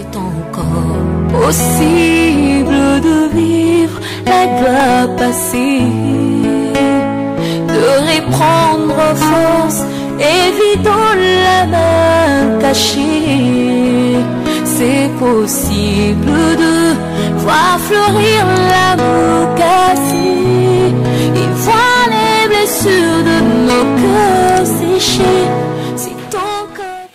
est encore possible de vivre la gloire passée, de reprendre force, évitant la main cachée. C'est possible de voir fleurir l'amour cassé et voir les blessures de nos cœurs séchés. Si ton cœur...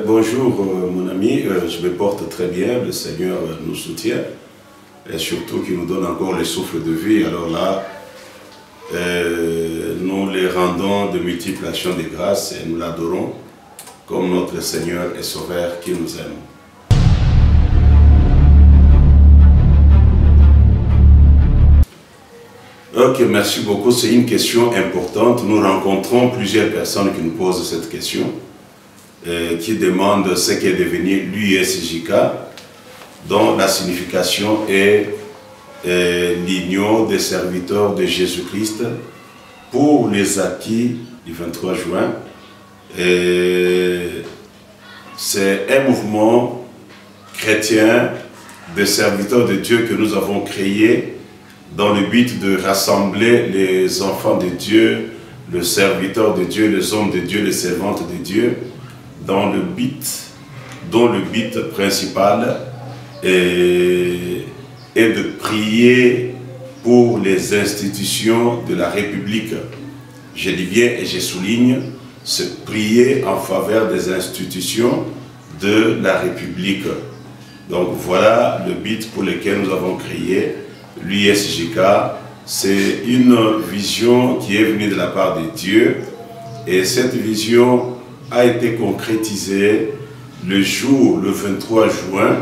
Bonjour mon ami, je me porte très bien, le Seigneur nous soutient et surtout qu'il nous donne encore le souffle de vie. Alors là, nous les rendons de multiples actions de grâce et nous l'adorons comme notre Seigneur et Sauveur qui nous aime. Ok, merci beaucoup. C'est une question importante. Nous rencontrons plusieurs personnes qui nous posent cette question, qui demandent ce qu'est devenu l'USJK, dont la signification est l'union des serviteurs de Jésus-Christ pour les acquis du 23 juin. C'est un mouvement chrétien de serviteurs de Dieu que nous avons créé dans le but de rassembler les enfants de Dieu, les serviteurs de Dieu, les hommes de Dieu, les servantes de Dieu, dont le but principal est de prier pour les institutions de la République. Je dis bien et je souligne, c'est prier en faveur des institutions de la République. Donc voilà le but pour lequel nous avons créé l'USJK. C'est une vision qui est venue de la part de Dieu et cette vision a été concrétisée le jour, le 23 juin,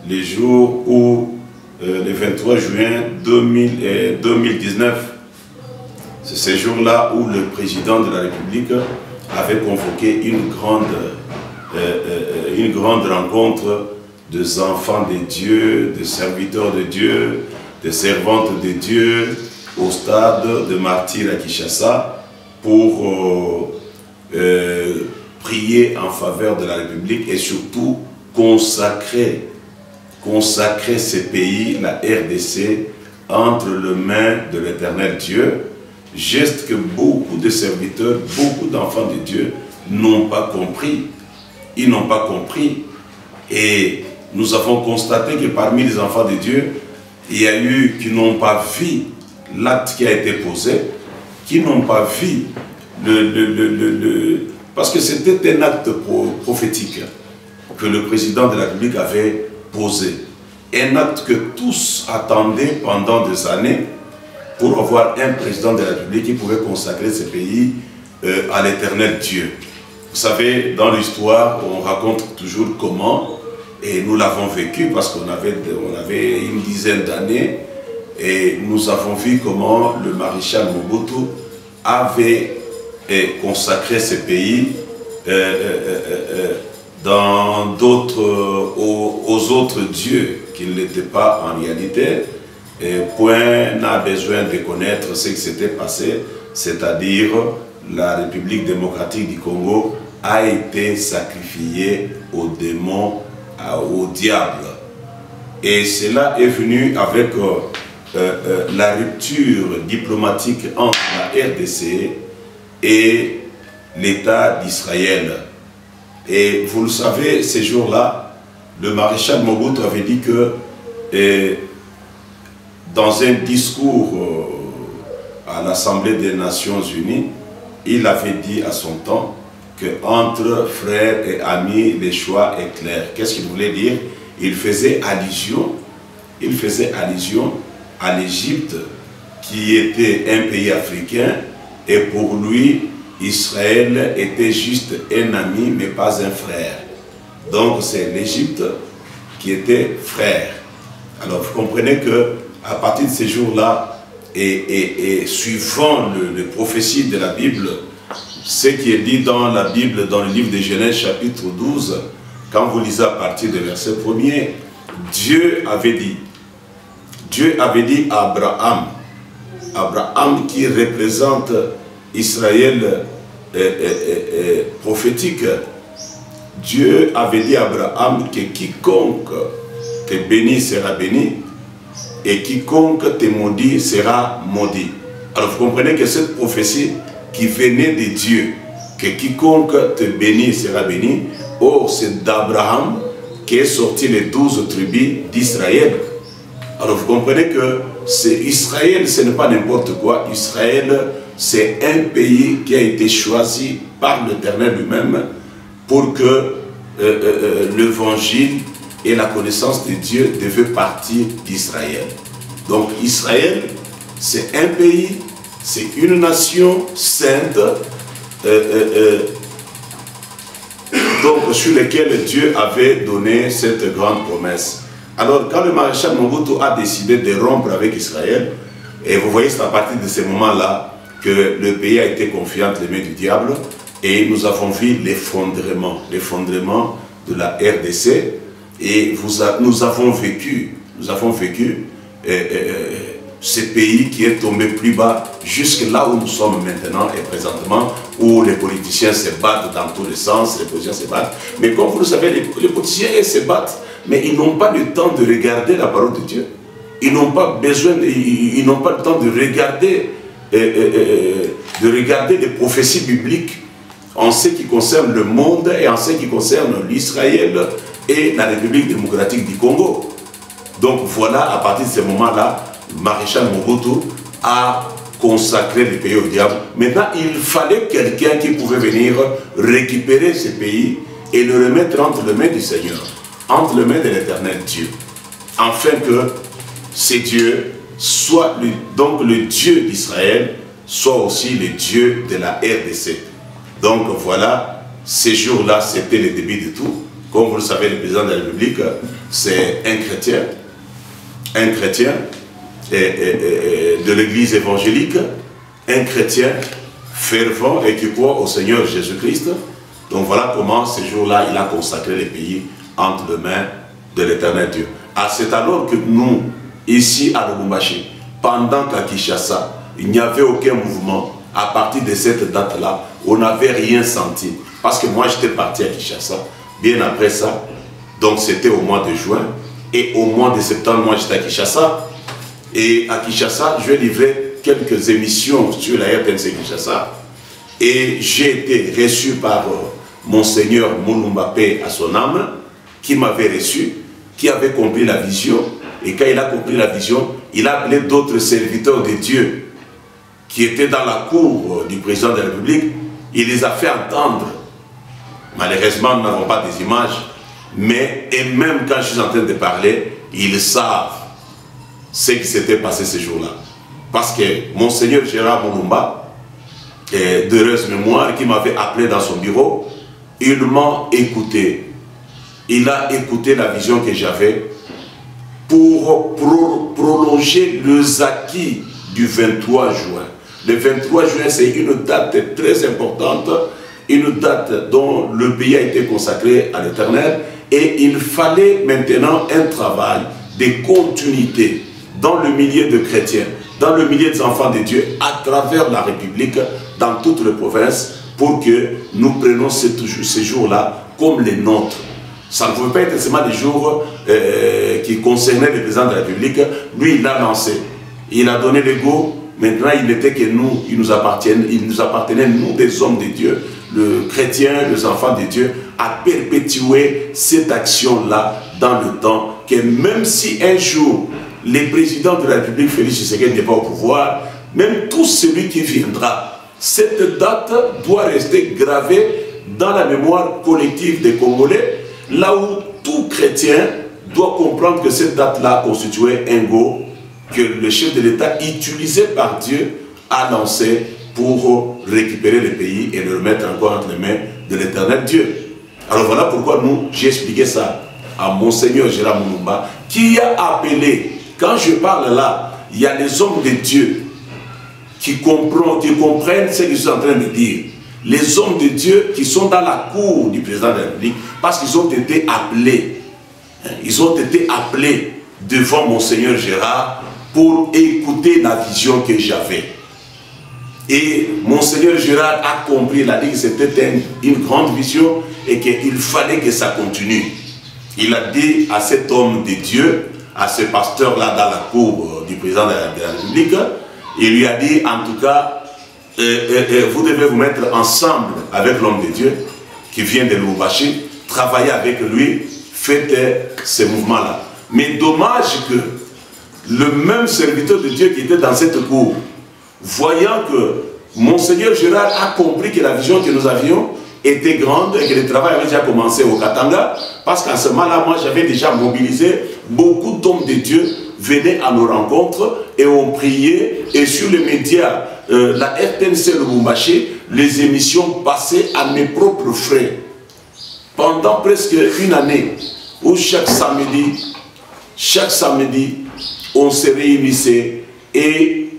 le jour où le 23 juin 2019, c'est ce jour-là où le président de la République avait convoqué une grande rencontre des enfants de Dieu, des serviteurs de Dieu, des servantes de Dieu au stade de Martyrs à Kinshasa pour prier en faveur de la République et surtout consacrer ce pays, la RDC, entre les mains de l'Éternel Dieu, geste que beaucoup de serviteurs, beaucoup d'enfants de Dieu n'ont pas compris. Ils n'ont pas compris. Et nous avons constaté que parmi les enfants de Dieu, il y a eu qui n'ont pas vu l'acte qui a été posé, qui n'ont pas vu parce que c'était un acte prophétique que le président de la République avait posé. Un acte que tous attendaient pendant des années pour avoir un président de la République qui pouvait consacrer ce pays à l'Éternel Dieu. Vous savez, dans l'histoire, on raconte toujours comment, et nous l'avons vécu parce qu'on avait une dizaine d'années, et nous avons vu comment le maréchal Mobutu avait consacré ce pays aux autres dieux qui ne l'étaient pas en réalité. Et point n'a besoin de connaître ce qui s'était passé, c'est-à-dire la République démocratique du Congo a été sacrifiée aux démons, au diable. Et cela est venu avec la rupture diplomatique entre la RDC et l'État d'Israël. Et vous le savez, ces jours-là, le maréchal Mobutu avait dit que dans un discours à l'Assemblée des Nations Unies, il avait dit à son temps qu'entre frères et amis, le choix est clair. Qu'est-ce qu'il voulait dire? Il faisait allusion à l'Égypte, qui était un pays africain, et pour lui, Israël était juste un ami, mais pas un frère. Donc c'est l'Égypte qui était frère. Alors vous comprenez que à partir de ces jours-là, et suivant les prophéties de la Bible, ce qui est dit dans la Bible, dans le livre de Genèse chapitre 12, quand vous lisez à partir du verset 1er, Dieu avait dit à Abraham, Abraham qui représente Israël prophétique. Dieu avait dit à Abraham que quiconque te bénit sera béni et quiconque te maudit sera maudit. Alors vous comprenez que cette prophétie qui venait de Dieu, que quiconque te bénit sera béni, or c'est d'Abraham qu'est sorti les 12 tribus d'Israël. Alors vous comprenez que Israël, ce n'est pas n'importe quoi. Israël, c'est un pays qui a été choisi par l'Éternel lui-même pour que l'évangile et la connaissance de Dieu devaient partir d'Israël. Donc Israël, c'est un pays, c'est une nation sainte, donc sur laquelle Dieu avait donné cette grande promesse. Alors quand le maréchal Mobutu a décidé de rompre avec Israël, et vous voyez c'est à partir de ces moments-là que le pays a été confié entre les mains du diable, et nous avons vu l'effondrement de la RDC, et nous avons vécu ce pays qui est tombé plus bas jusque là où nous sommes maintenant et présentement, où les politiciens se battent dans tous les sens, les politiciens se battent. Mais comme vous le savez, les politiciens se battent, mais ils n'ont pas le temps de regarder la parole de Dieu. Ils n'ont pas besoin, ils n'ont pas le temps de regarder les prophéties bibliques en ce qui concerne le monde et en ce qui concerne l'Israël et la République démocratique du Congo. Donc voilà, à partir de ce moment-là, Maréchal Mobutu a consacré le pays au diable. Maintenant, il fallait quelqu'un qui pouvait venir récupérer ce pays et le remettre entre les mains du Seigneur, entre les mains de l'Éternel Dieu, afin que ce Dieu soit donc le Dieu d'Israël, soit aussi le Dieu de la RDC. Donc voilà, ces jours-là, c'était le début de tout. Comme vous le savez, le président de la République, c'est un chrétien de l'église évangélique, un chrétien fervent et qui croit au Seigneur Jésus-Christ. Donc voilà comment ce jour-là, il a consacré le pays entre les mains de l'Éternel Dieu. C'est alors que nous, ici à Lubumbashi, pendant qu'à Kinshasa, il n'y avait aucun mouvement, à partir de cette date-là, on n'avait rien senti. Parce que moi, j'étais parti à Kinshasa, bien après ça, donc c'était au mois de juin, et au mois de septembre, moi j'étais à Kinshasa. Et à Kinshasa, je livrais quelques émissions sur la RTNC Kinshasa. Et j'ai été reçu par Monseigneur Mulumba Paix à son âme, qui m'avait reçu, qui avait compris la vision. Et quand il a compris la vision, il a appelé d'autres serviteurs de Dieu qui étaient dans la cour du président de la République. Il les a fait entendre. Malheureusement, nous n'avons pas des images. Mais, et même quand je suis en train de parler, ils savent ce qui s'était passé ce jour-là. Parce que Monseigneur Gérard Mulumba, d'heureuse mémoire, qui m'avait appelé dans son bureau, il m'a écouté. Il a écouté la vision que j'avais pour prolonger les acquis du 23 juin. Le 23 juin, c'est une date très importante, une date dont le pays a été consacré à l'Éternel, et il fallait maintenant un travail de continuité dans le milieu de chrétiens, dans le milieu des enfants de Dieu, à travers la République, dans toutes les provinces, pour que nous prenions ces jours-là comme les nôtres. Ça ne pouvait pas être seulement des jours qui concernaient le président de la République. Lui, il l'a lancé. Il a donné le go. Maintenant, il n'était que nous, il nous appartenait, nous, des hommes de Dieu, les chrétiens, les enfants de Dieu, à perpétuer cette action-là dans le temps, que même si un jour, le président de la République, Félix Tshisekedi, n'est pas au pouvoir, même tout celui qui viendra, cette date doit rester gravée dans la mémoire collective des Congolais, là où tout chrétien doit comprendre que cette date-là constituait un go que le chef de l'État, utilisé par Dieu, a lancé pour récupérer le pays et le remettre encore entre les mains de l'Éternel Dieu. Alors voilà pourquoi j'ai expliqué ça à Monseigneur Gérard Mulumba, qui a appelé, quand je parle là, il y a des hommes de Dieu qui comprennent ce que je suis en train de dire. Les hommes de Dieu qui sont dans la cour du président de la République, parce qu'ils ont été appelés. Ils ont été appelés devant Monseigneur Gérard pour écouter la vision que j'avais. Et Monseigneur Gérard a compris, il a dit que c'était une grande vision et qu'il fallait que ça continue. Il a dit à cet homme de Dieu, à ce pasteur-là dans la cour du président de la République, il lui a dit en tout cas, vous devez vous mettre ensemble avec l'homme de Dieu qui vient de Lubumbashi, travailler avec lui, faites ces mouvements-là. Mais dommage que le même serviteur de Dieu qui était dans cette cour, voyant que Monseigneur Gérard a compris que la vision que nous avions était grande et que le travail avait déjà commencé au Katanga, parce qu'en ce moment-là, moi j'avais déjà mobilisé beaucoup d'hommes de Dieu venaient à nos rencontres et ont prié, et sur les médias, la RTNC Lubumbashi, les émissions passaient à mes propres frais. Pendant presque une année, où chaque samedi, on se réunissait et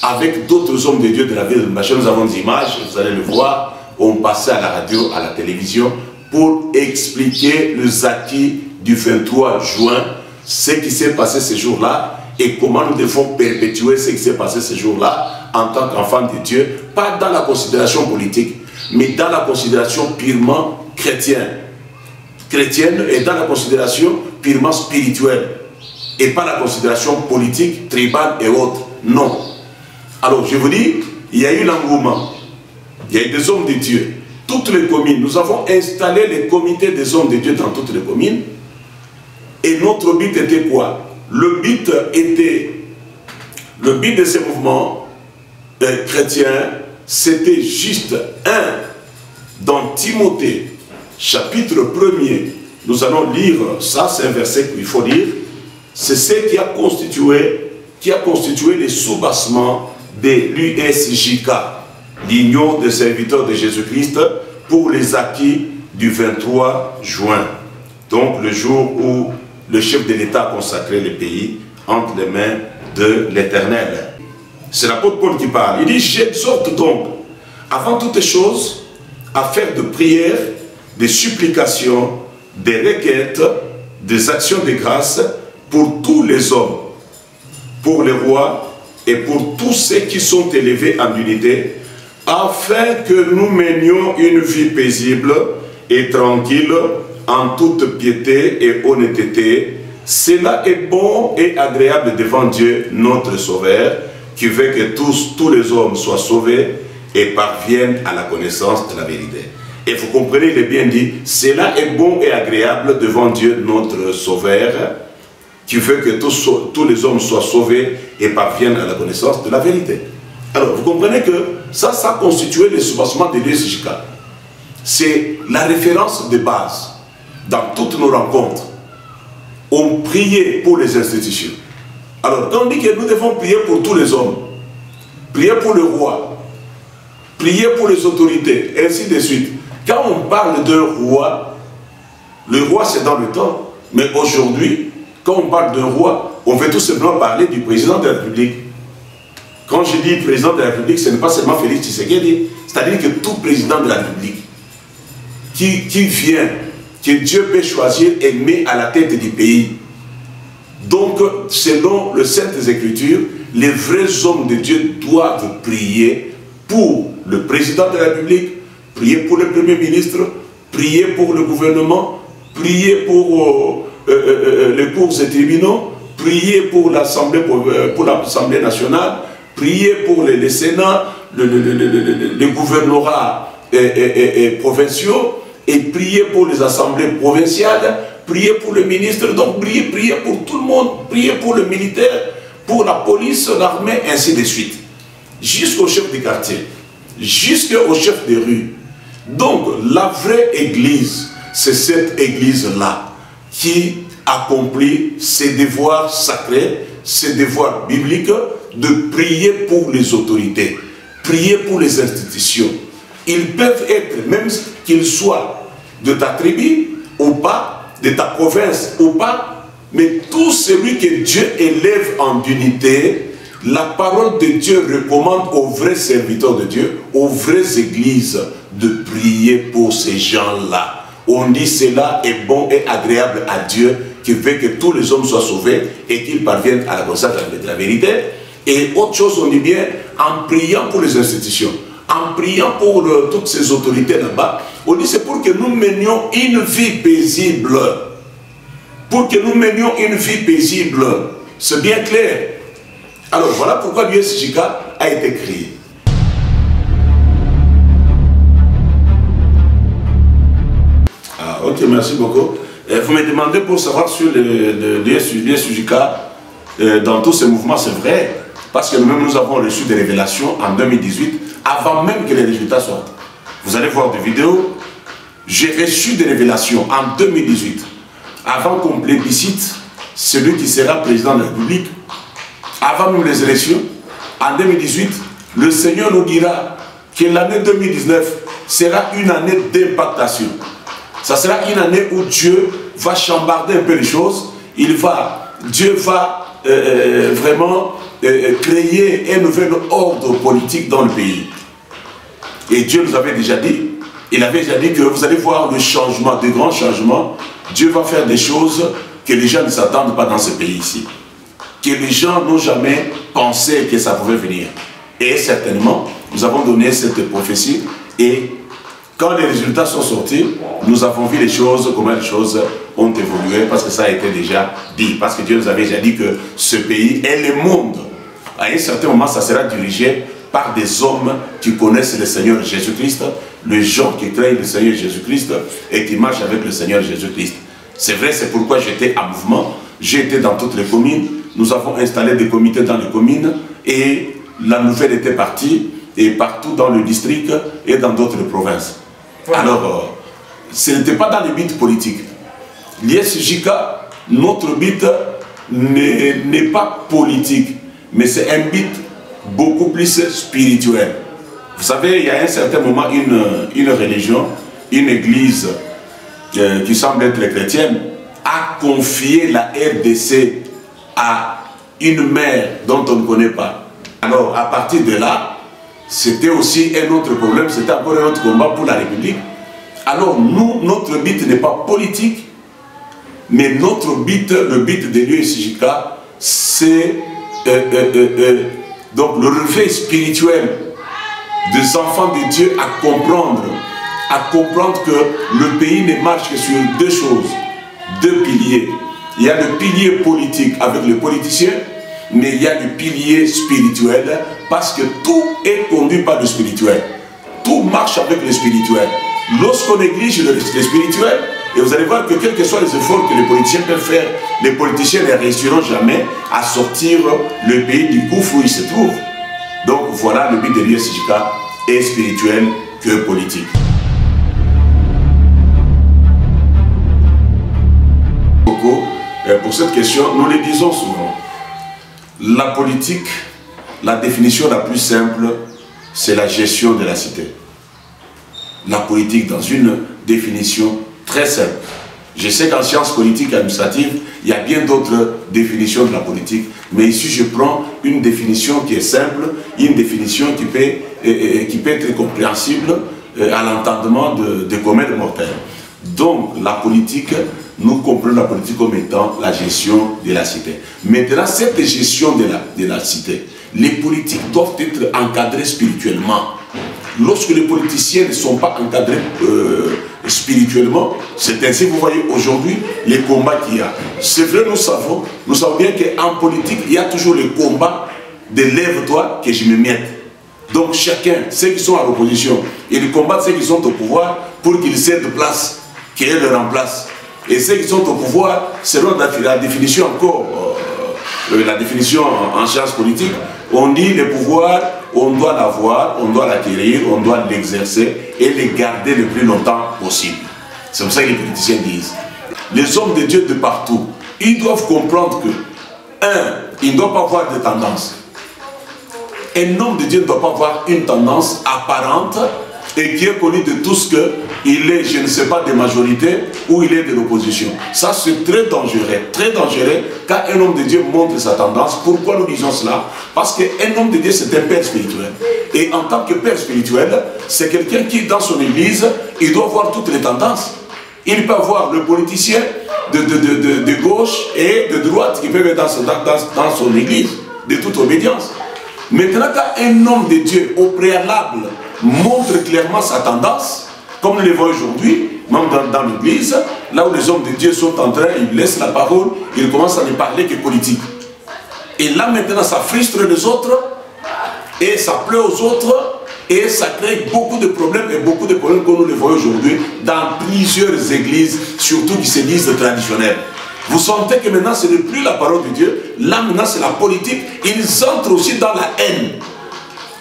avec d'autres hommes de Dieu de la ville de Lubumbashi, nous avons des images, vous allez le voir, on passait à la radio, à la télévision, pour expliquer les acquis du 23 juin, ce qui s'est passé ce jour-là et comment nous devons perpétuer ce qui s'est passé ce jour-là en tant qu'enfants de Dieu, pas dans la considération politique, mais dans la considération purement chrétienne et dans la considération purement spirituelle et pas la considération politique, tribale et autres. Non. Alors je vous dis, il y a eu l'engouement, il y a eu des hommes de Dieu, toutes les communes, nous avons installé les comités des hommes de Dieu dans toutes les communes. Et notre but était quoi? Le but de ces mouvements chrétiens, c'était juste dans Timothée, chapitre 1er, nous allons lire ça, c'est un verset qu'il faut lire, c'est ce qui a constitué les soubassements de l'USJK, l'Union des serviteurs de Jésus-Christ, pour les acquis du 23 juin. Donc le jour où le chef de l'État a consacré le pays entre les mains de l'Éternel. C'est l'apôtre Paul qui parle. Il dit, j'exhorte donc, avant toutes choses, à faire de prières, des supplications, des requêtes, des actions de grâce pour tous les hommes, pour les rois et pour tous ceux qui sont élevés en unité, afin que nous menions une vie paisible et tranquille, en toute piété et honnêteté. Cela est bon et agréable devant Dieu, notre Sauveur, qui veut que tous les hommes soient sauvés et parviennent à la connaissance de la vérité. Et vous comprenez, il est bien dit, cela est bon et agréable devant Dieu, notre Sauveur, qui veut que tous les hommes soient sauvés et parviennent à la connaissance de la vérité. Alors, vous comprenez que ça a constitué le soubassement de l'USJK. C'est la référence de base. Dans toutes nos rencontres, on priait pour les institutions. Alors, quand on dit que nous devons prier pour tous les hommes, prier pour le roi, prier pour les autorités, et ainsi de suite. Quand on parle d'un roi, le roi c'est dans le temps, mais aujourd'hui, quand on parle d'un roi, on veut tout simplement parler du président de la République. Quand je dis président de la République, ce n'est pas seulement Félix Tshisekedi, c'est-à-dire que tout président de la République qui vient, que Dieu peut choisir et met à la tête du pays. Donc, selon les Saintes Écritures, les vrais hommes de Dieu doivent prier pour le président de la République, prier pour le Premier ministre, prier pour le gouvernement, prier pour les cours et tribunaux, prier pour l'Assemblée nationale, prier pour le Sénat, les gouvernorats provinciaux, et prier pour les assemblées provinciales, prier pour le ministre, donc prier pour tout le monde, prier pour le militaire, pour la police, l'armée, ainsi de suite. Jusqu'au chef de quartier, jusqu'au chef de rue. Donc la vraie église, c'est cette église-là qui accomplit ses devoirs sacrés, ses devoirs bibliques, de prier pour les autorités, prier pour les institutions. Ils peuvent être, même qu'ils soient de ta tribu ou pas, de ta province ou pas, mais tout celui que Dieu élève en unité, la parole de Dieu recommande aux vrais serviteurs de Dieu, aux vraies églises, de prier pour ces gens-là. On dit cela est bon et agréable à Dieu, qui veut que tous les hommes soient sauvés et qu'ils parviennent à la connaissance de la vérité. Et autre chose, on dit bien, en priant pour les institutions, en priant pour toutes ces autorités là-bas, on dit c'est pour que nous menions une vie paisible. Pour que nous menions une vie paisible. C'est bien clair. Alors voilà pourquoi l'USJK a été créé. Ah, ok, merci beaucoup. Vous me demandez pour savoir sur l'USJK, dans tous ces mouvements, c'est vrai. Parce que nous-mêmes, nous avons reçu des révélations en 2018, avant même que les résultats sortent. Vous allez voir des vidéos. J'ai reçu des révélations en 2018, avant qu'on plébiscite celui qui sera président de la République, avant même les élections. En 2018, le Seigneur nous dira que l'année 2019 sera une année d'impactation. Ça sera une année où Dieu va chambarder un peu les choses. Dieu va vraiment créer un nouvel ordre politique dans le pays. Et Dieu nous avait déjà dit, il avait déjà dit que vous allez voir le changement, de grands changements. Dieu va faire des choses que les gens ne s'attendent pas dans ce pays ici. Que les gens n'ont jamais pensé que ça pouvait venir. Et certainement, nous avons donné cette prophétie. Et quand les résultats sont sortis, nous avons vu les choses, comment les choses ont évolué, parce que ça a été déjà dit. Parce que Dieu nous avait déjà dit que ce pays est le monde. À un certain moment, ça sera dirigé par des hommes qui connaissent le Seigneur Jésus-Christ, les gens qui craignent le Seigneur Jésus-Christ et qui marchent avec le Seigneur Jésus-Christ. C'est vrai, c'est pourquoi j'étais en mouvement, j'étais dans toutes les communes, nous avons installé des comités dans les communes et la nouvelle était partie et partout dans le district et dans d'autres provinces. Ouais. Alors, ce n'était pas dans les buts politiques. L'USJK, notre but n'est pas politique, mais c'est un but beaucoup plus spirituel. Vous savez, il y a à un certain moment une religion, une église qui semble être chrétienne, a confié la RDC à une mère dont on ne connaît pas. Alors, à partir de là, c'était aussi un autre problème, c'était encore un autre combat pour la République. Alors, nous, notre but n'est pas politique, mais notre but, le but de l'USJK, c'est donc le réveil spirituel des enfants de Dieu à comprendre que le pays ne marche que sur deux choses, deux piliers. Il y a le pilier politique avec les politiciens, mais il y a le pilier spirituel parce que tout est conduit par le spirituel. Tout marche avec le spirituel. Lorsqu'on néglige le spirituel, et vous allez voir que quels que soient les efforts que les politiciens peuvent faire, les politiciens ne réussiront jamais à sortir le pays du gouffre où il se trouve. Donc voilà, le but de l'USJK est spirituel que politique. Pour cette question, nous le disons souvent. La politique, la définition la plus simple, c'est la gestion de la cité. La politique dans une définition très simple. Je sais qu'en sciences politiques et administratives, il y a bien d'autres définitions de la politique, mais ici je prends une définition qui est simple, une définition qui peut être compréhensible à l'entendement de commun mortels. Donc la politique, nous comprenons la politique comme étant la gestion de la cité. Maintenant, cette gestion de la cité, les politiques doivent être encadrés spirituellement. Lorsque les politiciens ne sont pas encadrés spirituellement, c'est ainsi que vous voyez aujourd'hui les combats qu'il y a. C'est vrai, nous savons bien qu'en politique, il y a toujours le combat de lève-toi que je me mette. Donc chacun, ceux qui sont à l'opposition, ils combattent ceux qui sont au pouvoir pour qu'ils cèdent place, qu'ils le remplacent. Et ceux qui sont au pouvoir, selon la définition encore, la définition en sciences politiques, on dit le pouvoir, on doit l'avoir, on doit l'acquérir, on doit l'exercer et le garder le plus longtemps possible. C'est pour ça que les politiciens disent. Les hommes de Dieu de partout, ils doivent comprendre que, ils ne doivent pas avoir de tendance. Un homme de Dieu ne doit pas avoir une tendance apparente et qui est connu de tous qu'il est, je ne sais pas, de majorité ou il est de l'opposition. Ça, c'est très dangereux quand un homme de Dieu montre sa tendance. Pourquoi nous disons cela? Parce qu'un homme de Dieu, c'est un père spirituel. Et en tant que père spirituel, c'est quelqu'un qui, dans son église, il doit voir toutes les tendances. Il peut avoir le politicien de gauche et de droite qui peut être dans son église. de toute obédience. Maintenant, quand un homme de Dieu, au préalable, montre clairement sa tendance, comme nous le voyons aujourd'hui, même dans l'église, là où les hommes de Dieu sont en train, ils laissent la parole, ils commencent à ne parler que politique. Et là maintenant, ça frustre les autres, et ça plaît aux autres, et ça crée beaucoup de problèmes, et beaucoup de problèmes comme nous les voyons aujourd'hui, dans plusieurs églises, surtout qui se disent traditionnelles. Vous sentez que maintenant, ce n'est plus la parole de Dieu, là maintenant c'est la politique, ils entrent aussi dans la haine.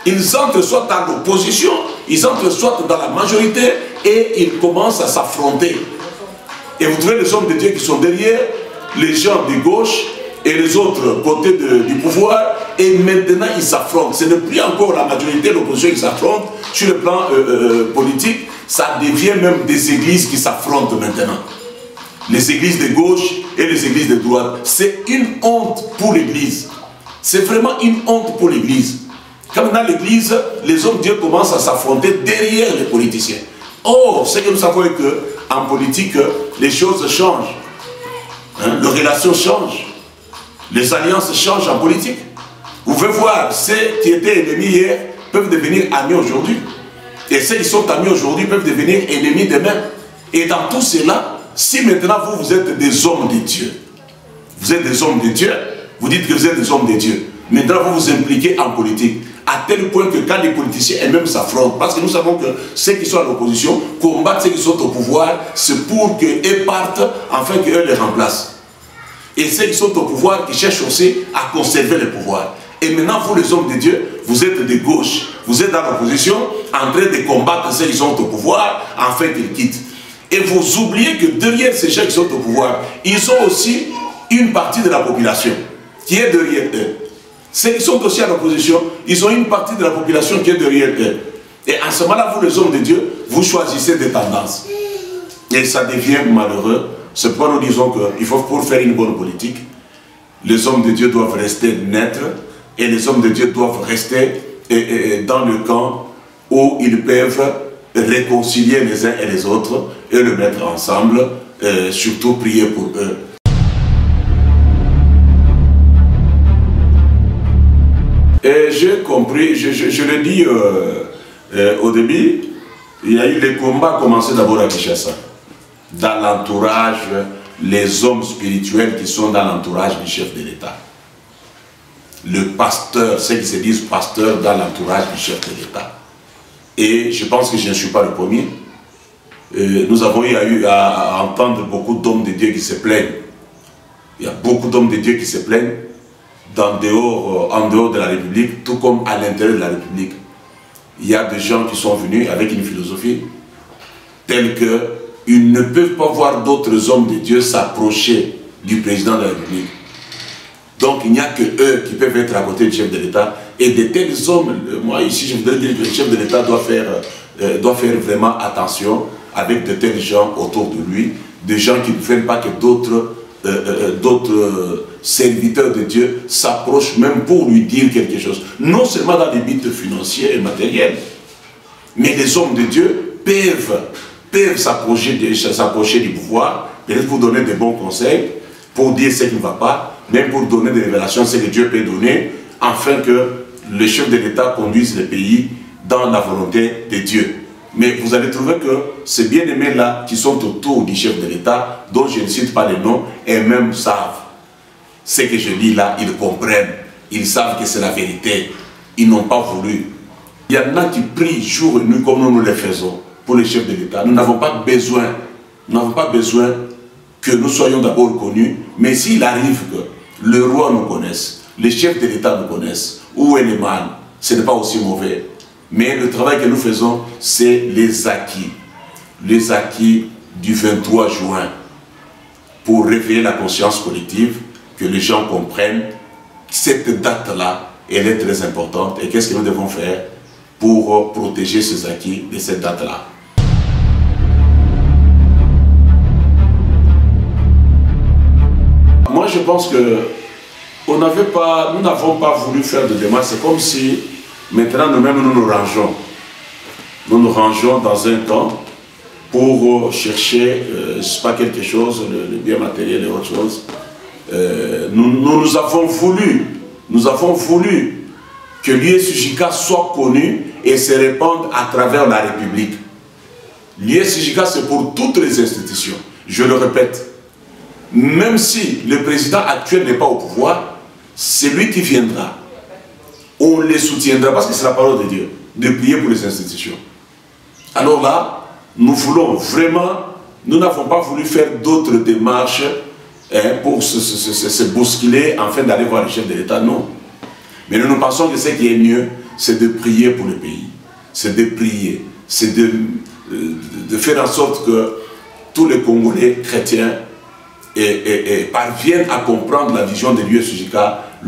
Ils entrent soit dans l'opposition, ils entrent soit dans la majorité, et ils commencent à s'affronter. Et vous trouvez les hommes de Dieu qui sont derrière, les gens de gauche et les autres côtés du pouvoir, et maintenant ils s'affrontent. Ce n'est plus encore la majorité, l'opposition qui s'affrontent. Sur le plan politique, ça devient même des églises qui s'affrontent maintenant. Les églises de gauche et les églises de droite. C'est une honte pour l'église. C'est vraiment une honte pour l'église. Comme dans l'église, les hommes de Dieu commencent à s'affronter derrière les politiciens. Or, ce que nous savons est qu'en politique, les choses changent. Hein? Les relations changent. Les alliances changent en politique. Vous pouvez voir, ceux qui étaient ennemis hier peuvent devenir amis aujourd'hui. Et ceux qui sont amis aujourd'hui peuvent devenir ennemis demain. Et dans tout cela, si maintenant vous êtes des hommes de Dieu, vous êtes des hommes de Dieu, vous dites que vous êtes des hommes de Dieu, maintenant vous vous impliquez en politique, à tel point que quand les politiciens eux-mêmes s'affrontent, parce que nous savons que ceux qui sont à l'opposition combattent ceux qui sont au pouvoir, c'est pour qu'eux partent, afin qu'eux les remplacent. Et ceux qui sont au pouvoir, qui cherchent aussi à conserver le pouvoir. Et maintenant, vous les hommes de Dieu, vous êtes de gauche, vous êtes dans l'opposition, en train de combattre ceux qui sont au pouvoir, afin qu'ils quittent. Et vous oubliez que derrière ces gens qui sont au pouvoir, ils ont aussi une partie de la population qui est derrière eux. Ceux qui sont aussi à l'opposition, ils ont une partie de la population qui est derrière eux. Et en ce moment-là, vous les hommes de Dieu, vous choisissez des tendances. Et ça devient malheureux. C'est pourquoi nous disons qu'il faut, pour faire une bonne politique, les hommes de Dieu doivent rester neutres et les hommes de Dieu doivent rester dans le camp où ils peuvent réconcilier les uns et les autres et le mettre ensemble, surtout prier pour eux. Et j'ai compris, je le dis au début, il y a eu les combats commencés d'abord à Kinshasa. Dans l'entourage, les hommes spirituels qui sont dans l'entourage du chef de l'État. Le pasteur, ceux qui se disent pasteurs dans l'entourage du chef de l'État. Et je pense que je ne suis pas le premier. Nous avons eu à entendre beaucoup d'hommes de Dieu qui se plaignent. Il y a beaucoup d'hommes de Dieu qui se plaignent en dehors de la République, tout comme à l'intérieur de la République. Il y a des gens qui sont venus avec une philosophie telle que ils ne peuvent pas voir d'autres hommes de Dieu s'approcher du président de la République. Donc il n'y a que eux qui peuvent être à côté du chef de l'État. Et de tels hommes, moi ici je voudrais dire que le chef de l'État doit faire vraiment attention avec de tels gens autour de lui, des gens qui ne veulent pas que d'autres serviteurs de Dieu s'approchent même pour lui dire quelque chose. Non seulement dans les buts financiers et matériels, mais les hommes de Dieu peuvent s'approcher du pouvoir, peut-être pour donner des bons conseils, pour dire ce qui ne va pas, même pour donner des révélations, ce que Dieu peut donner, afin que le chef de l'État conduise le pays dans la volonté de Dieu. Mais vous allez trouver que ces bien-aimés-là qui sont autour du chef de l'État, dont je ne cite pas les noms, eux-mêmes savent. Ce que je dis là, ils comprennent. Ils savent que c'est la vérité. Ils n'ont pas voulu. Il y en a qui prient jour et nuit comme nous le faisons pour le chef de l'État. Nous n'avons pas besoin que nous soyons d'abord connus, mais s'il arrive que le roi nous connaisse, les chefs de l'État nous connaissent, ou Eneman, ce n'est pas aussi mauvais. Mais le travail que nous faisons, c'est les acquis du 23 juin, pour réveiller la conscience collective, que les gens comprennent cette date-là, elle est très importante, et qu'est-ce que nous devons faire pour protéger ces acquis de cette date-là. Moi, je pense que nous n'avons pas voulu faire de démarche. C'est comme si maintenant nous-mêmes nous nous rangeons. Nous nous rangeons dans un temps pour chercher, pas quelque chose, le bien matériel et autre chose. Nous avons voulu nous avons voulu que l'USJK soit connu et se répande à travers la République. L'USJK, c'est pour toutes les institutions. Je le répète. Même si le président actuel n'est pas au pouvoir, c'est lui qui viendra. On les soutiendra parce que c'est la parole de Dieu, de prier pour les institutions. Alors là, nous voulons vraiment, nous n'avons pas voulu faire d'autres démarches pour se bousculer afin d'aller voir le chef de l'État, non. Mais nous pensons que ce qui est mieux, c'est de prier pour le pays. C'est de prier. C'est de faire en sorte que tous les Congolais chrétiens parviennent à comprendre la vision de l'USJK,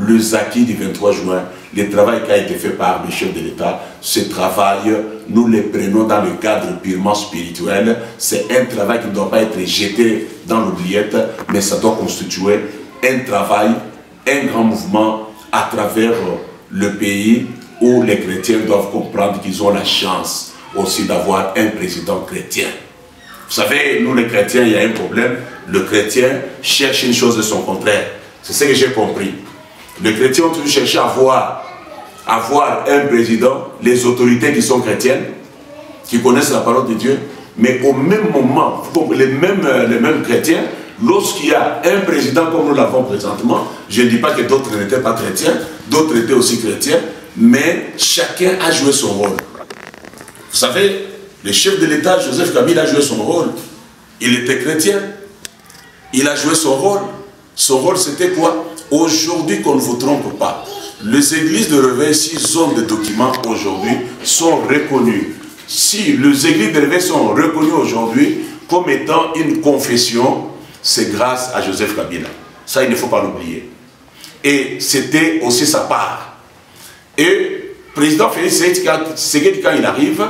les acquis du 23 juin, le travail qui a été fait par le chef de l'État. Ce travail, nous le prenons dans le cadre purement spirituel. C'est un travail qui ne doit pas être jeté dans l'oubliette, mais ça doit constituer un travail, un grand mouvement à travers le pays où les chrétiens doivent comprendre qu'ils ont la chance aussi d'avoir un président chrétien. Vous savez, nous les chrétiens, il y a un problème. Le chrétien cherche une chose de son contraire. C'est ce que j'ai compris. Les chrétiens ont toujours cherché à avoir un président, les autorités qui sont chrétiennes, qui connaissent la parole de Dieu, mais au même moment, les mêmes chrétiens, lorsqu'il y a un président comme nous l'avons présentement, je ne dis pas que d'autres n'étaient pas chrétiens, d'autres étaient aussi chrétiens, mais chacun a joué son rôle. Vous savez, le chef de l'État, Joseph Kabila, a joué son rôle. Il était chrétien. Il a joué son rôle. Son rôle, c'était quoi? Aujourd'hui, qu'on ne vous trompe pas, les églises de réveil, s'ils ont des documents aujourd'hui, sont reconnues. Si les églises de réveil sont reconnues aujourd'hui comme étant une confession, c'est grâce à Joseph Kabila. Ça, il ne faut pas l'oublier. Et c'était aussi sa part. Et le président Félix Tshisekedi, quand il arrive,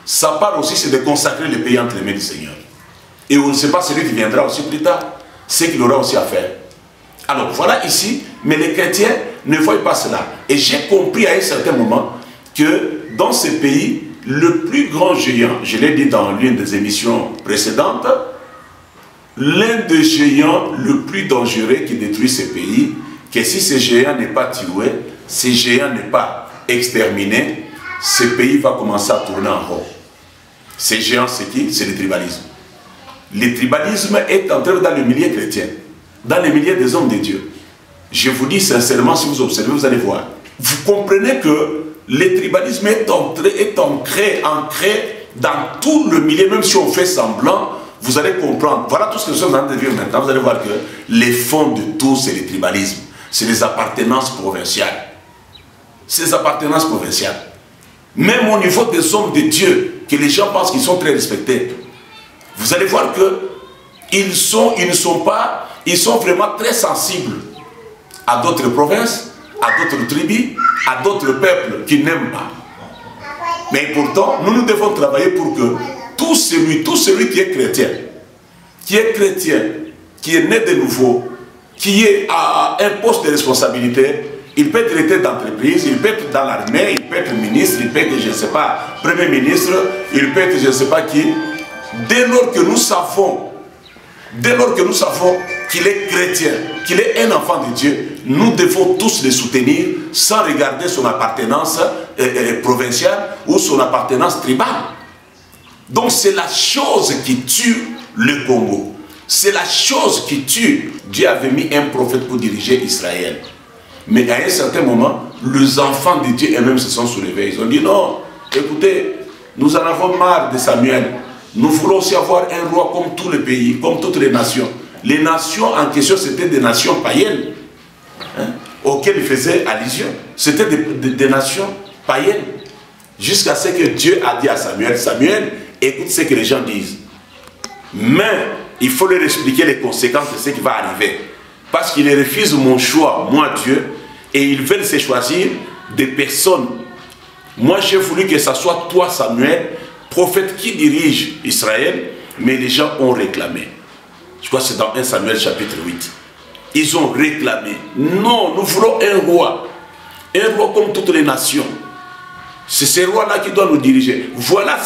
sa part aussi, c'est de consacrer le pays entre les mains du Seigneur. Et on ne sait pas celui qui viendra aussi plus tard, ce qu'il aura aussi à faire. Alors voilà ici, mais les chrétiens ne voient pas cela. Et j'ai compris à un certain moment que dans ces pays, le plus grand géant, je l'ai dit dans l'une des émissions précédentes, l'un des géants le plus dangereux qui détruit ces pays, que si ce géant n'est pas tué, ce géant n'est pas exterminé, ce pays va commencer à tourner en rond. Ce géant, c'est qui? C'est le tribalisme. Le tribalisme est entré dans le milieu chrétien, dans le milieu des hommes de Dieu. Je vous dis sincèrement, si vous observez, vous allez voir. Vous comprenez que le tribalisme est ancré dans tout le milieu, même si on fait semblant, vous allez comprendre. Voilà tout ce que nous sommes en train de vivre maintenant. Vous allez voir que les fonds de tout, c'est le tribalisme. C'est les appartenances provinciales. C'est les appartenances provinciales. Même au niveau des hommes de Dieu, que les gens pensent qu'ils sont très respectés, vous allez voir qu'ils sont vraiment très sensibles à d'autres provinces, à d'autres tribus, à d'autres peuples qui n'aiment pas. Mais pourtant, nous devons travailler pour que tout celui qui est chrétien, qui est né de nouveau, qui est à un poste de responsabilité, il peut être directeur d'entreprise, il peut être dans l'armée, il peut être ministre, il peut être, je ne sais pas, premier ministre, il peut être, je ne sais pas qui. Dès lors que nous savons qu'il est chrétien, qu'il est un enfant de Dieu, nous devons tous le soutenir sans regarder son appartenance provinciale ou son appartenance tribale. Donc c'est la chose qui tue le Congo. C'est la chose qui tue. Dieu avait mis un prophète pour diriger Israël. Mais à un certain moment, les enfants de Dieu eux-mêmes se sont soulevés. Ils ont dit non, écoutez, nous en avons marre de Samuel. Nous voulons aussi avoir un roi comme tous les pays, comme toutes les nations. Les nations en question, c'était des nations païennes, auxquelles il faisait allusion. C'était des nations païennes. Jusqu'à ce que Dieu a dit à Samuel, Samuel, écoute ce que les gens disent. Mais il faut leur expliquer les conséquences de ce qui va arriver. Parce qu'ils refusent mon choix, moi Dieu, et ils veulent se choisir des personnes. Moi j'ai voulu que ce soit toi Samuel, prophète qui dirige Israël, mais les gens ont réclamé. Je crois que c'est dans 1 Samuel chapitre 8. Ils ont réclamé. Non, nous voulons un roi comme toutes les nations. C'est ce roi-là qui doit nous diriger. Voilà,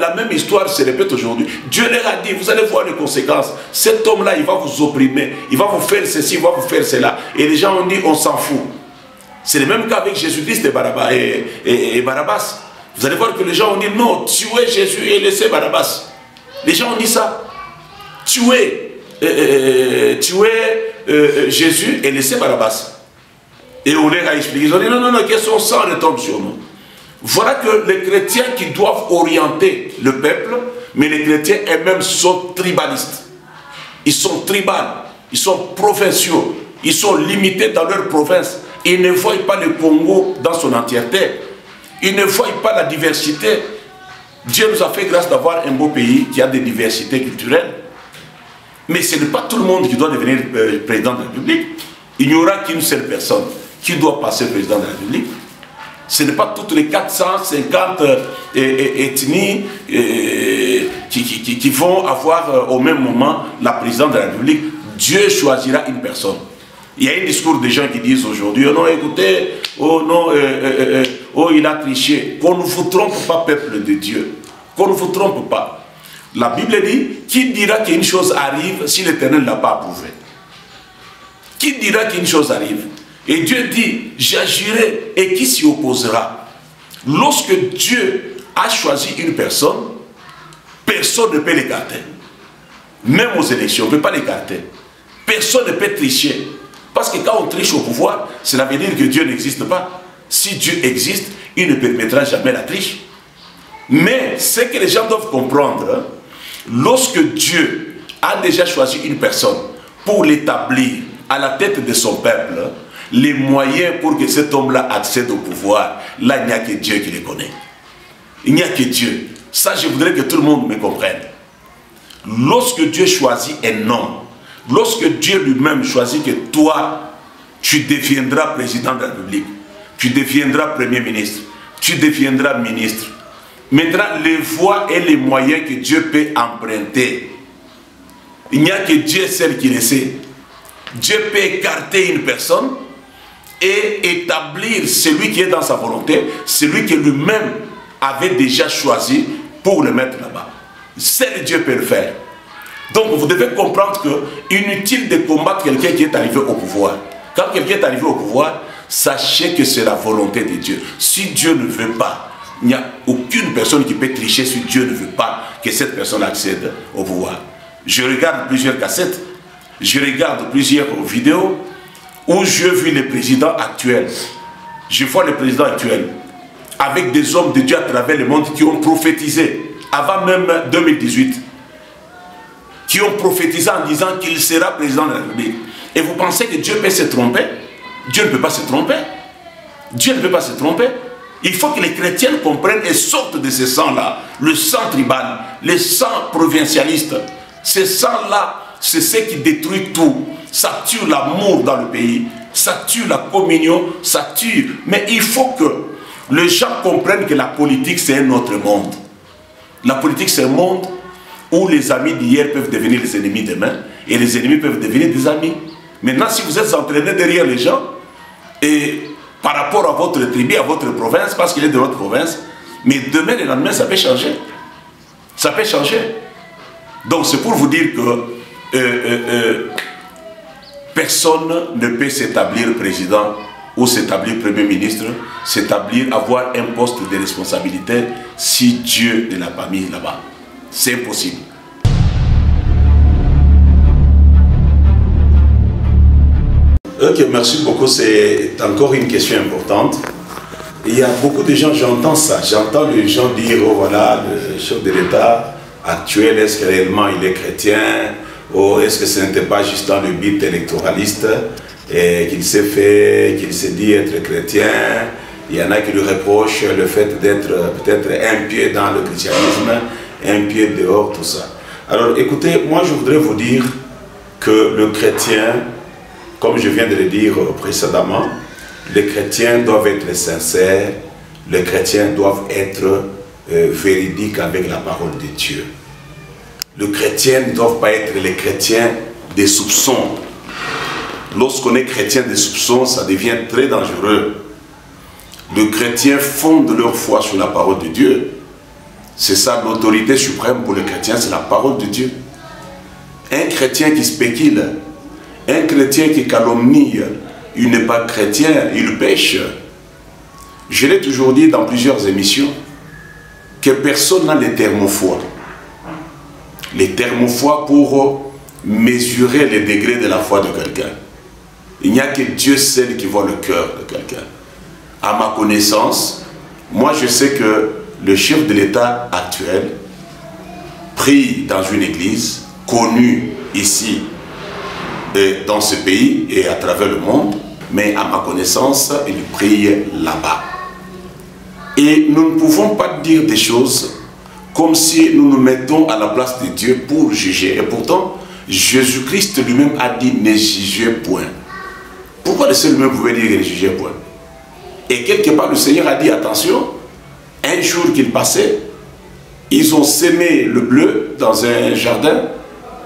la même histoire se répète aujourd'hui. Dieu leur a dit, vous allez voir les conséquences. Cet homme-là, il va vous opprimer, il va vous faire ceci, il va vous faire cela. Et les gens ont dit, on s'en fout. C'est le même cas avec Jésus-Christ et Barabbas. Vous allez voir que les gens ont dit non, tuez Jésus et laissez Barabbas. Les gens ont dit ça. Tuez Jésus et laissez Barabbas. Et on leur a expliqué, ils ont dit non, que son sang retombe sur nous. Voilà que les chrétiens qui doivent orienter le peuple, mais les chrétiens eux-mêmes sont tribalistes. Ils sont tribales, ils sont provinciaux, ils sont limités dans leur province. Ils ne voient pas le Congo dans son entièreté. Ils ne voient pas la diversité. Dieu nous a fait grâce d'avoir un beau pays qui a des diversités culturelles. Mais ce n'est pas tout le monde qui doit devenir président de la République. Il n'y aura qu'une seule personne qui doit passer président de la République. Ce n'est pas toutes les 450 ethnies qui vont avoir au même moment la présidence de la République. Dieu choisira une personne. Il y a un discours de gens qui disent aujourd'hui, oh non, écoutez, oh non, oh il a triché. Qu'on ne vous trompe pas, peuple de Dieu. Qu'on ne vous trompe pas. La Bible dit, qui dira qu'une chose arrive si l'Éternel ne l'a pas approuvé? Qui dira qu'une chose arrive? Et Dieu dit, j'agirai et qui s'y opposera? Lorsque Dieu a choisi une personne, personne ne peut l'écarter. Même aux élections, on ne peut pas l'écarter. Personne ne peut tricher. Parce que quand on triche au pouvoir, cela veut dire que Dieu n'existe pas. Si Dieu existe, il ne permettra jamais la triche. Mais ce que les gens doivent comprendre, lorsque Dieu a déjà choisi une personne pour l'établir à la tête de son peuple, les moyens pour que cet homme-là accède au pouvoir, là, il n'y a que Dieu qui les connaît. Il n'y a que Dieu. Ça, je voudrais que tout le monde me comprenne. Lorsque Dieu choisit un homme, lorsque Dieu lui-même choisit que toi, tu deviendras président de la République, tu deviendras premier ministre, tu deviendras ministre. Maintenant, les voies et les moyens que Dieu peut emprunter, il n'y a que Dieu seul qui le sait. Dieu peut écarter une personne et établir celui qui est dans sa volonté, celui que lui-même avait déjà choisi pour le mettre là-bas. Seul Dieu peut le faire. Donc vous devez comprendre que inutile de combattre quelqu'un qui est arrivé au pouvoir. Quand quelqu'un est arrivé au pouvoir, sachez que c'est la volonté de Dieu. Si Dieu ne veut pas, il n'y a aucune personne qui peut tricher si Dieu ne veut pas que cette personne accède au pouvoir. Je regarde plusieurs cassettes, je regarde plusieurs vidéos où je vis les présidents actuels. Je vois les présidents actuels avec des hommes de Dieu à travers le monde qui ont prophétisé avant même 2018. Qui ont prophétisé en disant qu'il sera président de la République. Et vous pensez que Dieu peut se tromper? Dieu ne peut pas se tromper. Dieu ne peut pas se tromper. Il faut que les chrétiens comprennent et sortent de ce sang-là. Le sang tribal, le sang provincialiste. Ce sang-là, c'est ce qui détruit tout. Ça tue l'amour dans le pays. Ça tue la communion. Ça tue. Mais il faut que les gens comprennent que la politique, c'est un autre monde. La politique, c'est un monde où les amis d'hier peuvent devenir les ennemis demain et les ennemis peuvent devenir des amis. Maintenant, si vous êtes entraîné derrière les gens et par rapport à votre tribu, à votre province, parce qu'il est de votre province, mais demain et le lendemain, ça peut changer. Ça peut changer. Donc, c'est pour vous dire que personne ne peut s'établir président ou s'établir premier ministre, s'établir, avoir un poste de responsabilité si Dieu ne l'a pas mis là-bas. C'est impossible. Ok, merci beaucoup. C'est encore une question importante. Il y a beaucoup de gens, j'entends ça. J'entends les gens dire, oh voilà, le chef de l'État actuel, est-ce que réellement il est chrétien? Ou est-ce que ce n'était pas juste dans le but électoraliste et qu'il s'est fait, qu'il s'est dit être chrétien? Il y en a qui lui reprochent le fait d'être peut-être un pied dans le christianisme, un pied dehors, tout ça. Alors écoutez, moi je voudrais vous dire que le chrétien, comme je viens de le dire précédemment, les chrétiens doivent être sincères, les chrétiens doivent être véridiques avec la parole de Dieu. Les chrétiens ne doivent pas être les chrétiens des soupçons. Lorsqu'on est chrétien des soupçons, ça devient très dangereux. Les chrétiens fondent leur foi sur la parole de Dieu. C'est ça l'autorité suprême pour les chrétiens, c'est la parole de Dieu. Un chrétien qui spécule, un chrétien qui calomnie, il n'est pas chrétien, il pêche. Je l'ai toujours dit dans plusieurs émissions, que personne n'a les thermofois. Les thermofois pour mesurer les degrés de la foi de quelqu'un. Il n'y a que Dieu seul qui voit le cœur de quelqu'un. À ma connaissance, moi je sais que le chef de l'État actuel prie dans une église connue ici dans ce pays et à travers le monde, mais à ma connaissance, il prie là-bas. Et nous ne pouvons pas dire des choses comme si nous nous mettons à la place de Dieu pour juger. Et pourtant, Jésus-Christ lui-même a dit « ne jugez point ». Pourquoi le Seigneur lui-même pouvait dire « ne jugez point » ? Et quelque part, le Seigneur a dit « attention ». Un jour qu'il passait, ils ont sémé le bleu dans un jardin.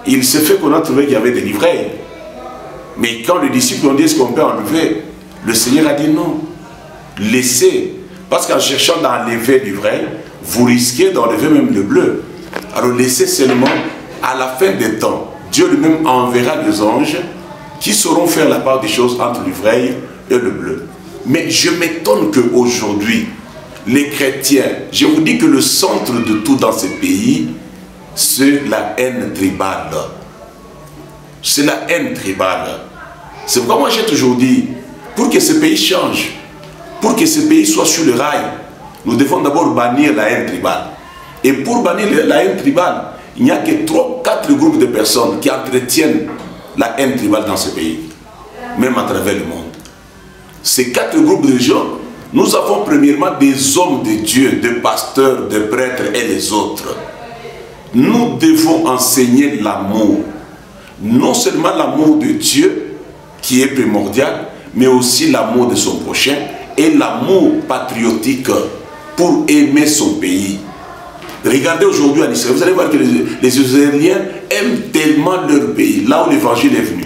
Il s'est fait qu'on a trouvé qu'il y avait des livrets. Mais quand les disciples ont dit ce qu'on peut enlever, le Seigneur a dit non, laissez. Parce qu'en cherchant d'enlever l'ivraie, vous risquez d'enlever même le bleu. Alors laissez seulement, à la fin des temps, Dieu lui-même enverra des anges qui sauront faire la part des choses entre l'ivraie et le bleu. Mais je m'étonne qu'aujourd'hui, les chrétiens, je vous dis que le centre de tout dans ce pays, c'est la haine tribale. C'est la haine tribale. C'est pourquoi moi j'ai toujours dit, pour que ce pays change, pour que ce pays soit sur le rail, nous devons d'abord bannir la haine tribale. Et pour bannir la haine tribale, il n'y a que 3-4 groupes de personnes qui entretiennent la haine tribale dans ce pays, même à travers le monde. Ces 4 groupes de gens, nous avons premièrement des hommes de Dieu, des pasteurs, des prêtres et les autres. Nous devons enseigner l'amour. Non seulement l'amour de Dieu, qui est primordial, mais aussi l'amour de son prochain et l'amour patriotique pour aimer son pays. Regardez aujourd'hui en Israël, vous allez voir que les Israéliens aiment tellement leur pays, là où l'évangile est venu.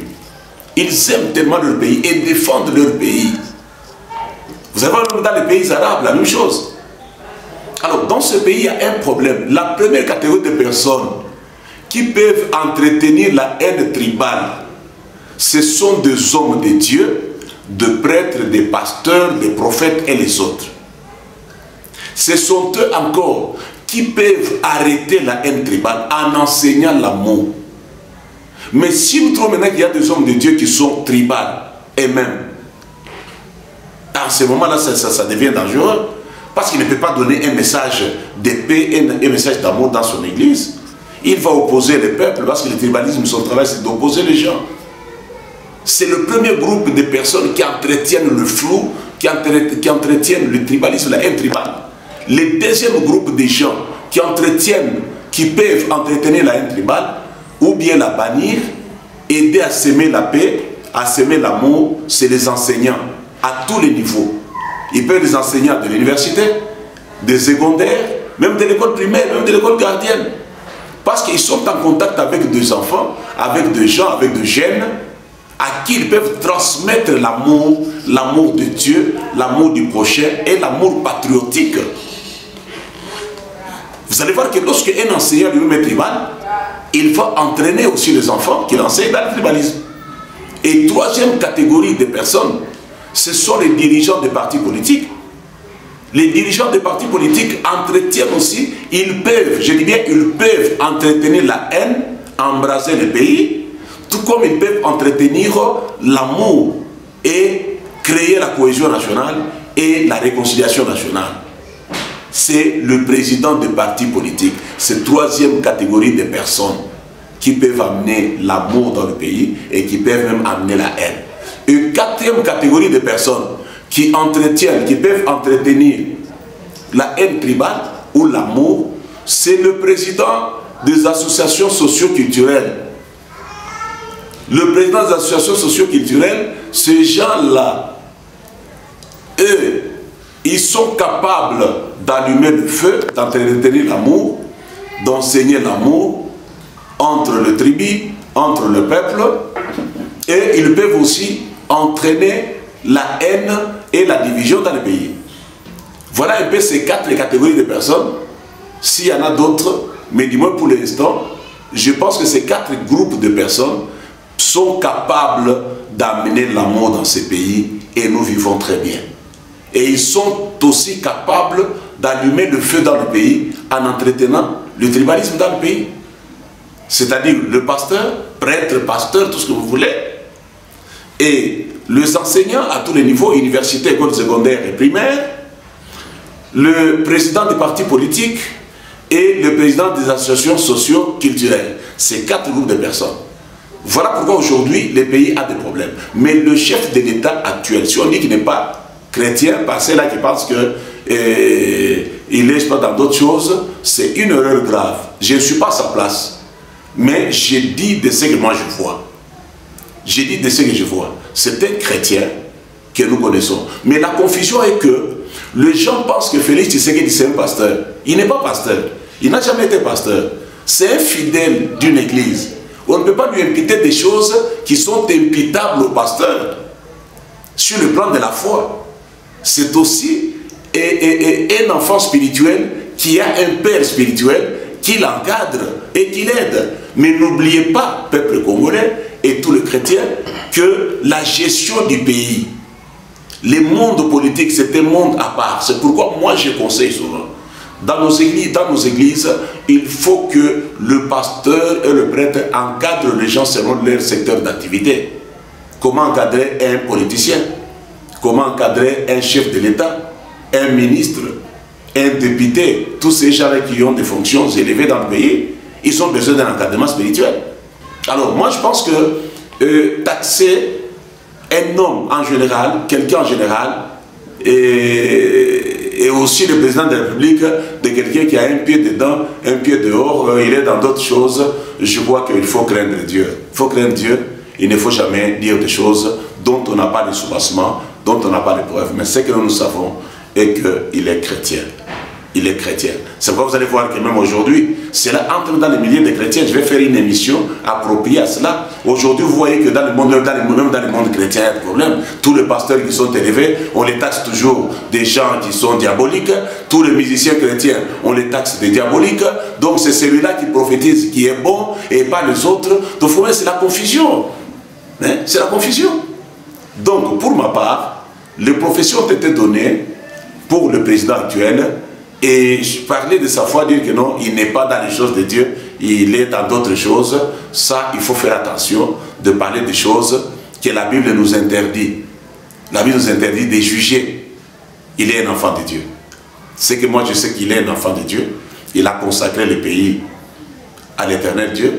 Ils aiment tellement leur pays et défendent leur pays. Vous allez voir dans les pays arabes, la même chose. Alors, dans ce pays, il y a un problème. La première catégorie de personnes qui peuvent entretenir la haine tribale, ce sont des hommes de Dieu, des prêtres, des pasteurs, des prophètes et les autres. Ce sont eux encore qui peuvent arrêter la haine tribale en enseignant l'amour. Mais si nous trouvons maintenant qu'il y a des hommes de Dieu qui sont tribales, et même, à ce moment-là, ça devient dangereux, parce qu'il ne peut pas donner un message de paix et un message d'amour dans son église. Il va opposer les peuples, parce que le tribalisme, son travail, c'est d'opposer les gens. C'est le premier groupe de personnes qui entretiennent le flou, qui entretiennent le tribalisme, la haine tribale. Le deuxième groupe de gens qui peuvent entretenir la haine tribale, ou bien la bannir, aider à s'aimer la paix, à s'aimer l'amour, c'est les enseignants, à tous les niveaux. Ils peuvent les enseignants de l'université, des secondaires, même de l'école primaire, même de l'école gardienne. Parce qu'ils sont en contact avec des enfants, avec des gens, avec des jeunes, à qui ils peuvent transmettre l'amour, l'amour de Dieu, l'amour du prochain et l'amour patriotique. Vous allez voir que lorsque un enseignant lui-même est tribal, il va entraîner aussi les enfants qui enseignent dans le tribalisme. Et troisième catégorie de personnes, ce sont les dirigeants des partis politiques. Les dirigeants des partis politiques entretiennent aussi, ils peuvent, je dis bien, ils peuvent entretenir la haine, embraser le pays, tout comme ils peuvent entretenir l'amour et créer la cohésion nationale et la réconciliation nationale. C'est le président des partis politiques, cette troisième catégorie de personnes qui peuvent amener l'amour dans le pays et qui peuvent même amener la haine. Une quatrième catégorie de personnes qui peuvent entretenir la haine tribale ou l'amour, c'est le président des associations socio-culturelles. Le président des associations socio-culturelles, ces gens-là, eux, ils sont capables d'allumer le feu, d'entretenir l'amour, d'enseigner l'amour entre le tribu, entre le peuple, et ils peuvent aussi entraîner la haine et la division dans le pays. Voilà un peu ces 4 catégories de personnes. S'il y en a d'autres, mais du moins pour l'instant, je pense que ces 4 groupes de personnes sont capables d'amener l'amour dans ces pays et nous vivons très bien. Et ils sont aussi capables d'allumer le feu dans le pays en entretenant le tribalisme dans le pays. C'est-à-dire le pasteur, prêtre, pasteur, tout ce que vous voulez. Et les enseignants à tous les niveaux, université, école secondaire et primaire, le président des partis politiques et le président des associations socio-culturelles. C'est 4 groupes de personnes. Voilà pourquoi aujourd'hui, le pays a des problèmes. Mais le chef de l'État actuel, si on dit qu'il n'est pas chrétien, parce que là qui pense qu'il est pas dans d'autres choses, c'est une erreur grave. Je ne suis pas à sa place. Mais j'ai dit de ce que moi je vois. J'ai dit de ce que je vois. C'est un chrétien que nous connaissons. Mais la confusion est que les gens pensent que Félix Tshisekedi c'est un pasteur. Il n'est pas pasteur. Il n'a jamais été pasteur. C'est un fidèle d'une église. On ne peut pas lui imputer des choses qui sont imputables au pasteur. Sur le plan de la foi. C'est aussi un enfant spirituel qui a un père spirituel qui l'encadre et qui l'aide. Mais n'oubliez pas, peuple congolais et tous les chrétiens, que la gestion du pays, le monde politique, c'est un monde à part. C'est pourquoi moi je conseille souvent, dans nos églises, il faut que le pasteur et le prêtre encadrent les gens selon leur secteur d'activité. Comment encadrer un politicien? Comment encadrer un chef de l'État? Un ministre? Un député? Tous ces gens qui ont des fonctions élevées dans le pays, ils ont besoin d'un encadrement spirituel. Alors moi je pense que taxer un homme en général, quelqu'un en général, et aussi le président de la République, de quelqu'un qui a un pied dedans, un pied dehors, il est dans d'autres choses, je vois qu'il faut craindre Dieu. Il faut craindre Dieu, il ne faut jamais dire des choses dont on n'a pas de soubassement, dont on n'a pas de preuves. Mais ce que nous savons est qu'il est chrétien. Il est chrétien. C'est pourquoi vous allez voir que même aujourd'hui, cela entre dans les milliers de chrétiens. Je vais faire une émission appropriée à cela. Aujourd'hui, vous voyez que dans le monde, même dans le monde chrétien, il y a des problèmes. Tous les pasteurs qui sont élevés, on les taxe toujours des gens qui sont diaboliques. Tous les musiciens chrétiens, on les taxe des diaboliques. Donc c'est celui-là qui prophétise qui est bon et pas les autres. Donc c'est la confusion. Hein? C'est la confusion. Donc pour ma part, les prophéties ont été données pour le président actuel. Et je parlais de sa foi, dire que non, il n'est pas dans les choses de Dieu, il est dans d'autres choses. Ça, il faut faire attention de parler des choses que la Bible nous interdit. La Bible nous interdit de juger. Il est un enfant de Dieu. C'est que moi, je sais qu'il est un enfant de Dieu. Il a consacré le pays à l'éternel Dieu.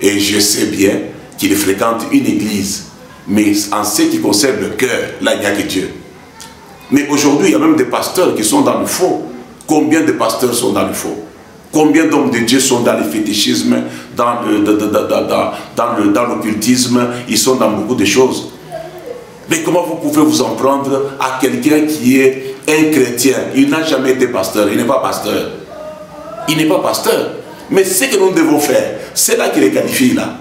Et je sais bien qu'il fréquente une église. Mais en ce qui concerne le cœur, là, il n'y a que Dieu. Mais aujourd'hui, il y a même des pasteurs qui sont dans le faux. Combien de pasteurs sont dans le faux? Combien d'hommes de Dieu sont dans le fétichisme, dans l'occultisme? Ils sont dans beaucoup de choses. Mais comment vous pouvez vous en prendre à quelqu'un qui est un chrétien? Il n'a jamais été pasteur, il n'est pas pasteur. Il n'est pas pasteur. Mais ce que nous devons faire, c'est là qu'il est qualifié là.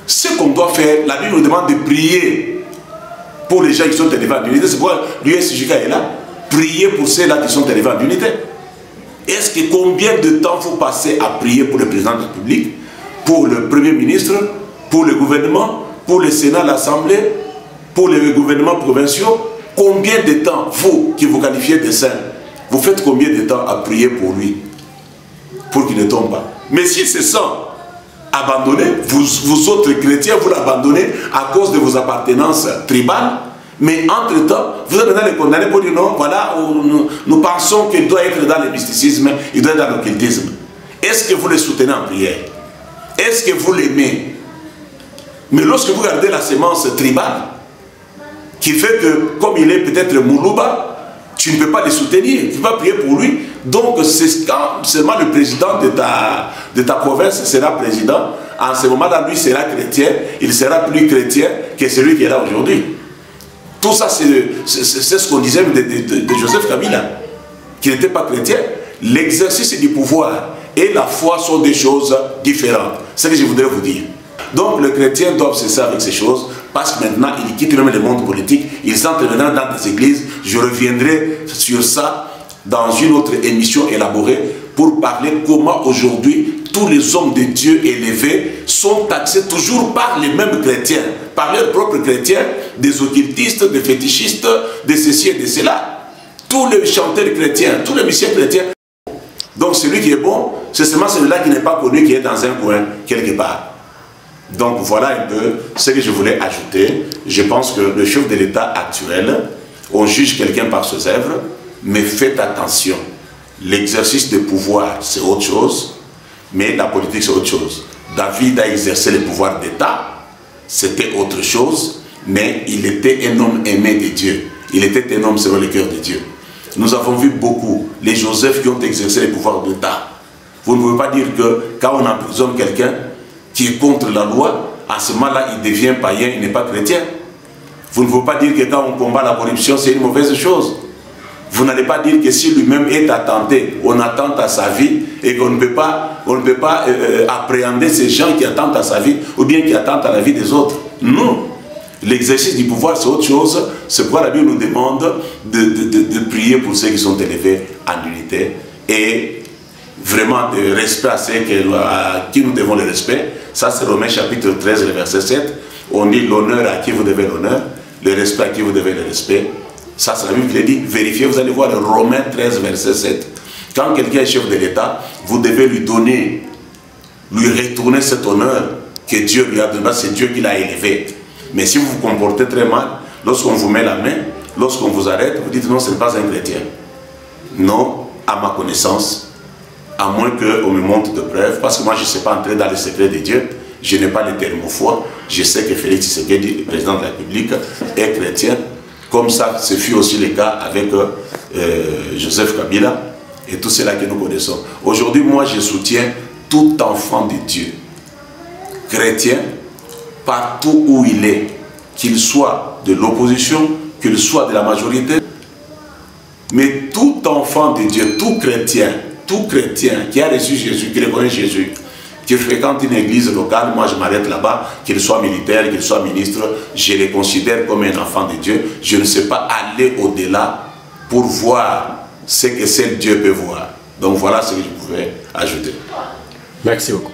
Ce qu'on doit faire, la Bible nous demande de prier pour les gens qui sont élevés en unité. C'est pourquoi l'USJK est là. Priez pour ceux-là qui sont élevés en unité. Est-ce que combien de temps vous passez à prier pour le président de la République, pour le Premier ministre, pour le gouvernement, pour le Sénat, l'Assemblée, pour les gouvernements provinciaux? Combien de temps, vous qui vous qualifiez de saint, vous faites combien de temps à prier pour lui, pour qu'il ne tombe pas? Mais s'il se sent abandonné, vous autres chrétiens, vous l'abandonnez à cause de vos appartenances tribales. Mais entre-temps, vous êtes maintenant les condamnés pour dire non, voilà, nous pensons qu'il doit être dans le mysticisme, il doit être dans l'occultisme. Est-ce que vous le soutenez en prière? Est-ce que vous l'aimez? Mais lorsque vous regardez la sémence tribale, qui fait que, comme il est peut-être Moulouba, tu ne peux pas le soutenir, tu ne peux pas prier pour lui. Donc, c'est quand seulement le président de ta province sera président, en ce moment-là, lui sera chrétien, il sera plus chrétien que celui qui est là aujourd'hui. Tout ça, c'est ce qu'on disait de Joseph Kabila, qui n'était pas chrétien. L'exercice du pouvoir et la foi sont des choses différentes. C'est ce que je voudrais vous dire. Donc, les chrétiens doivent cesser avec ces choses, parce que maintenant, ils quittent même le monde politique, ils entrent maintenant dans des églises. Je reviendrai sur ça dans une autre émission élaborée pour parler comment aujourd'hui tous les hommes de Dieu élevés sont taxés toujours par les mêmes chrétiens, par leurs propres chrétiens, des occultistes, des fétichistes, de ceci et de cela. Tous les chanteurs chrétiens, tous les musiciens chrétiens. Donc celui qui est bon, c'est seulement celui-là qui n'est pas connu, qui est dans un coin, quelque part. Donc voilà un peu ce que je voulais ajouter. Je pense que le chef de l'État actuel, on juge quelqu'un par ses œuvres, mais faites attention. L'exercice de pouvoir, c'est autre chose, mais la politique, c'est autre chose. David a exercé le pouvoir d'État, c'était autre chose, mais il était un homme aimé de Dieu. Il était un homme selon le cœur de Dieu. Nous avons vu beaucoup les Joseph qui ont exercé le pouvoir d'État. Vous ne pouvez pas dire que quand on emprisonne quelqu'un qui est contre la loi, à ce moment-là, il devient païen, il n'est pas chrétien. Vous ne pouvez pas dire que quand on combat la corruption, c'est une mauvaise chose. Vous n'allez pas dire que si lui-même est attenté, on attente à sa vie et qu'on ne peut pas, appréhender ces gens qui attendent à sa vie ou bien qui attendent à la vie des autres. Non. L'exercice du pouvoir, c'est autre chose. C'est pourquoi la Bible nous demande de prier pour ceux qui sont élevés en unité et vraiment de respect à qui nous devons le respect. Ça, c'est Romains chapitre 13, le verset 7. On dit l'honneur à qui vous devez l'honneur, le respect à qui vous devez le respect. Ça, c'est la Bible qui le dit. Vérifiez, vous allez voir Romains 13, verset 7. Quand quelqu'un est chef de l'État, vous devez lui donner, lui retourner cet honneur que Dieu lui a donné. C'est Dieu qui l'a élevé. Mais si vous vous comportez très mal, lorsqu'on vous met la main, lorsqu'on vous arrête, vous dites non, ce n'est pas un chrétien. Non, à ma connaissance, à moins qu'on me montre de preuves, parce que moi je ne sais pas entrer dans les secrets de Dieu, je n'ai pas le thermophore, je sais que Félix Tshisekedi, le président de la République, est chrétien. Comme ça, ce fut aussi le cas avec Joseph Kabila et tous ceux-là que nous connaissons. Aujourd'hui, moi, je soutiens tout enfant de Dieu, chrétien, partout où il est, qu'il soit de l'opposition, qu'il soit de la majorité. Mais tout enfant de Dieu, tout chrétien qui a reçu Jésus, qui reconnaît Jésus, qui fréquente une église locale, moi je m'arrête là-bas, qu'il soit militaire, qu'il soit ministre, je les considère comme un enfant de Dieu. Je ne sais pas aller au-delà pour voir ce que seul Dieu peut voir. Donc voilà ce que je pouvais ajouter. Merci beaucoup.